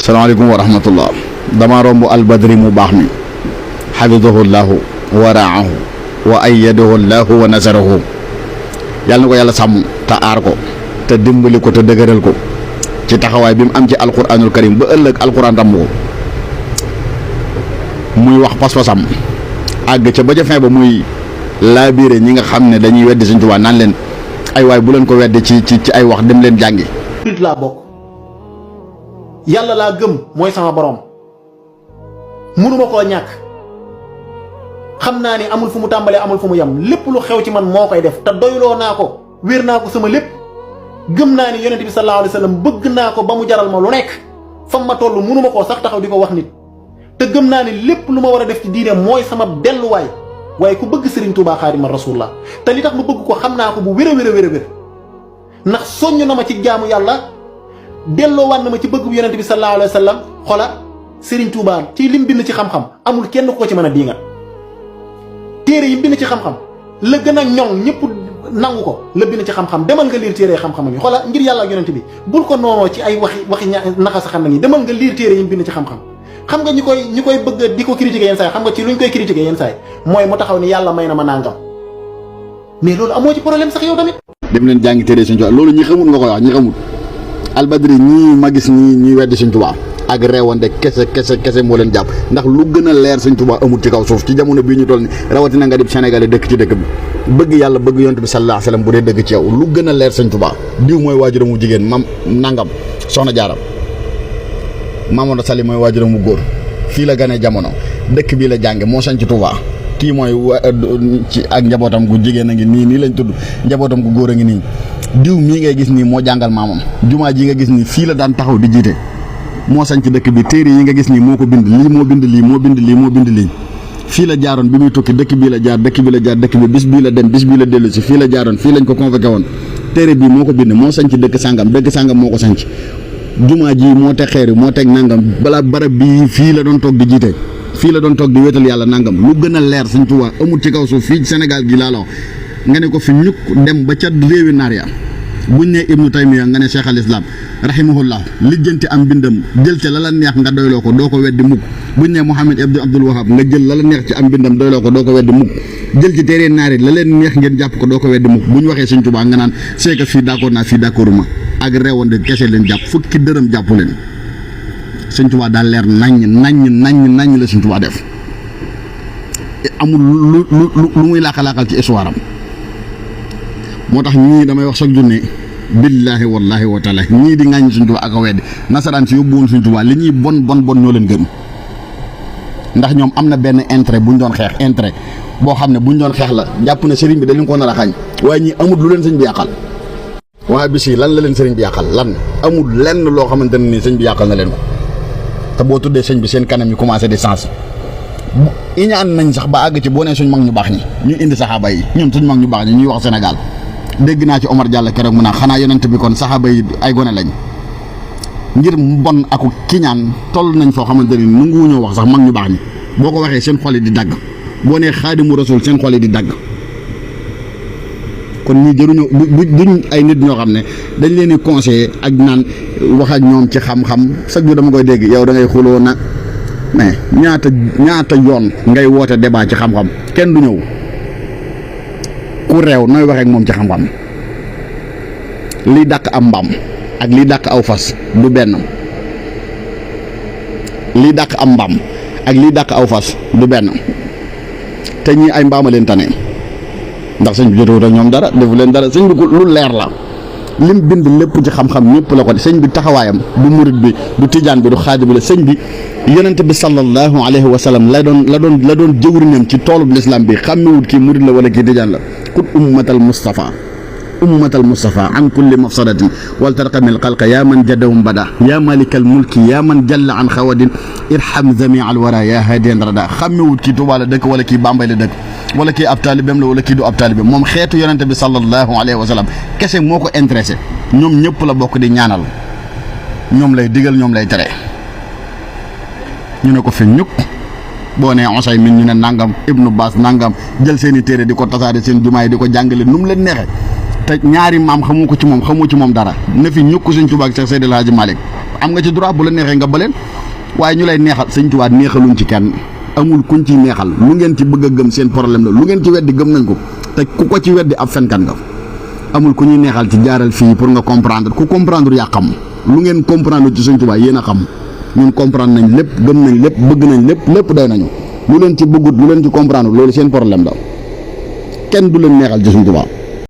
salaamaaleykum wa rahmatullah. dama romb albadri mu baax mi xafidahu llahu wa raahu wa ayyadahu llahu wa nasarahu. yàlla na ko yàlla sàmm te aar ko te dimbali ko te dëgëral ko ci taxawaay bi mu am ci alquranul karim ba ëllëg alquran damm ko muy wax pas-pasam àgg ca ba ca fin ba muy laabiire ñi nga xam ne dañuy weddi Sëñ Tuubaa naan leen ay waay bu leen ko weddi ci ay wax dem leen jàngi. nit laa bokk yàlla laa gëm mooy sama borom mënuma koo ñàkk xam naa ni amul fu mu tàmbalee amul fu mu yem lépp lu xew ci man moo koy def te doyloo naa ko wéer naa ko sama lépp gëm naa ni yonent bi sallallahu alayhi wa sallam bëgg naa ko ba mu jaral ma lu nekk fam ma toll mënuma koo sax taxaw di ko wax nit te gëm naa ni lépp lu ma war a def ci diine mooy sama delluwaay waaye ku bëgg Serigne Touba Xaadimu Rasuulillah te li tax ma bëgg ko xam naa ko bu wér a wér a wér a wér ndax soññ na ma ci jaamu yàlla delloowaat na ma ci bëgg bu yonent bi sallallahu alayhi wa sallam xola Serigne Touba ci lim bind ci xam-xam amul kenn ku ko ci mën a diinga téere yi bind ci xam-xam la gën a ñoŋ ñëpp nangu ko la bind ci xam-xam demal nga liir téere xam-xam yi xola ngir yàlla ak yonent bi bul ko noonoo ci ay waxi naxa sa xam na ñi demal nga liir téere yi bind ci xam-xam xam nga ñi koy bëgg di ko critiquer yenn saa yi xam nga ci luñ koy critiquer yenn saa yi mooy mu taxaw ni yàlla may na ma nangam mais loolu amoo ci problème sax yow tamit. dem leen jàngi téere Sëñ Tuubaa loolu ñi xamul nga koy wax ñi xamul albadri ñii ma gis ñi weddi Sëñ Tuubaa ak reewande kese moo leen jàpp ndax lu gën a leer Sëñ Tuubaa amul ci kaw suuf ci jamono bii ñu toll ni rawatina nga di Sénégalais dëkk ci dëkk bi bëgg yàlla bëgg yonent bi sallallahu alayhi wasallam bu dee dëgg ci yow lu gën a leer Sëñ Tuubaa diw mooy waajuram mu jigéen mam nangam soxna jaaram Mamadou Sali mooy waajuram mu góor fii la gane jamono dëkk bii la jànge moo sañ ci Tuubaa kii mooy ci ak njabootam gu jigéen a ngi nii lañ tudd njabootam gu góor a ngi nii diw mii ngay gis nii moo jàngal maamam jumaa ji nga gis nii fii la daan taxaw di jiite moo sañ ci dëkk bi téere yi nga gis nii moo ko bind lii moo bind lii fii la jaaroon bi muy tukki dëkk bii la jaar dëkk bi bis bii la dem bis bii la dellu si fii la jaaroon fii lañ ko convoqué woon téere bii moo ko bind moo sañ ci dëkk sàngam moo ko sañ ci jumaa ji moo teg xeer yi moo teg nangam balaa barab bii fii la doon toog di jiite fii la doon toog di wéetal yàlla nangam lu gën a leer Sëñ Tuubaa amul ci kaw suuf fii Sénégal gi laa la wax nga ne ko fi ñukk dem ba ca réewi naar ya buñ ne Ibnu Taymiya nga ne Cheikh al Islam rahimahullah lijjanti am bindam jël ca la la neex nga doyloo ko doo ko weddi mukk buñ ne Muhammad ibn Abdul Wahhab nga jël la la neex ci am bindam doyloo ko doo ko weddi mukk jël ci téere naar yi la leen neex ngeen jàpp ko doo ko weddi mukk buñ waxee Sëñ Tuubaa nga naan c'est que fii d'accord naa fii d'accorduma ak reewande kese leen jàpp fukki dërëm jàpp leen Sëñ Tuubaa daal leer naññ la Sëñ Tuubaa def amul lu muy laaxal ci histoire am moo tax ñii damay wax chaque journée billaahi wallaahi wa taala ñii di ŋàññi Sëñ Tuubaa ak a weddi nasaraan si yóbbu woon Sëñ Tuubaa li ñuy bon ñoo leen gën ndax ñoom am na benn intérêt bu ñu doon xeex intérêt boo xam ne bu ñu doon xeex la jàpp ne sëriñ bi da leen ko nar a xañ waaye ñii amul lu leen sëñ bi yàqal waaye bis yi lan la leen sëriñ bi yàqal lan amul lenn loo xamante ne nii sëñ bi yàqal na leen ko te boo tuddee sëñ bi seen kanam yi commencé di sens iñaan nañ sax ba àgg ci boo nee suñ mag ñu baax ñi ñu indi saxaaba yi ñun suñ mag ñu baax ñi ñuy wax Sénégal dégg naa ci Omar Diallo keroog mu naa xanaa yonent bi kon saxaaba yi ay gone lañ ngir mbon aku kiñaan toll nañ foo xamante ni nanguwuñoo wax sax mag ñu baax ñi boo ko waxee seen xol yi di dagg boo nee Xaadimu Rasuul seen xol yi di dagg kon ñii jëruñoo duñ ay nit ñoo xam ne dañ leen di conseiller ak naan wax ak ñoom ci xam-xam chaque jour dama koy dégg yow da ngay xuloo nag mais ñaata yoon ngay woote débat ci xam-xam kenn du ñëw ku réew nooy waxee ak moom ci xam-xam liy dàq am mbaam ak liy dàq aw fas du benn liy dàq am mbaam ak liy dàq aw fas du benn te ñii ay mbaama leen tane ndax sëñ bi jotewut ak ñoom dara defu leen dara sëñ bi lu leer la lim bind lépp ci xam-xam ñëpp la ko de sëñ bi taxawaayam du murit bi du tijaan bi du xaadir bi la sëñ bi yonent bi sallallahu alayhi wa sallam la doon jëwriñam ci toolub l'islam bi xàmmewut kii murit la wala kii tijaan la kut ummatal Mustafa an kulli mafsadatin wal tarqamil xalqa yaa man jaddahum bada yaa malikal mulki yaa man jalla an xawadin irham jami al wara yaa hadiyan rada xàmmewut kii Tuubaa la dëkk wala kii Bambey la dëkk wala kii ab taalibeem la wala kii du ab taalibeem moom xeetu yonente bi sallallahu alayhi wa sallam kese moo ko intéressé ñoom ñëpp la bokk di ñaanal ñoom lay digal ñoom lay tere ñu ne ko fi ñukk boo nee osay min ñu ne nangam Ibnu Baas nangam jël seen i téere di ko tasaare seen jumaa yi di ko jàngale nu mu leen neexee te ñaari maam xamoo ci moom dara na fi ñukk Sëñ Tuubaa ak Seex Seydi El Hadji Malick am nga ci droit bu la neexee nga baleen waaye ñu lay neexal sëñ Tuubaa neexaluñ ci kenn amul kuñ ci neexal lu ngeen ci bëgg a gëm seen problème la lu ngeen ci weddi gëm nañ ko te ku ko ci weddi ab fenkat nga amul ku ñuy neexal ci jaaral fii pour nga comprendre ku comprendre yaa xam lu ngeen comprendre ci sëñ Tuubaa yéen a xam ñun comprendre nañ lépp gëm nañ lépp bëgg nañ lépp doy nañu lu leen ci bëggut lu leen ci comprendre loolu seen problème la kenn du leen neexal ci sëñ Tuubaa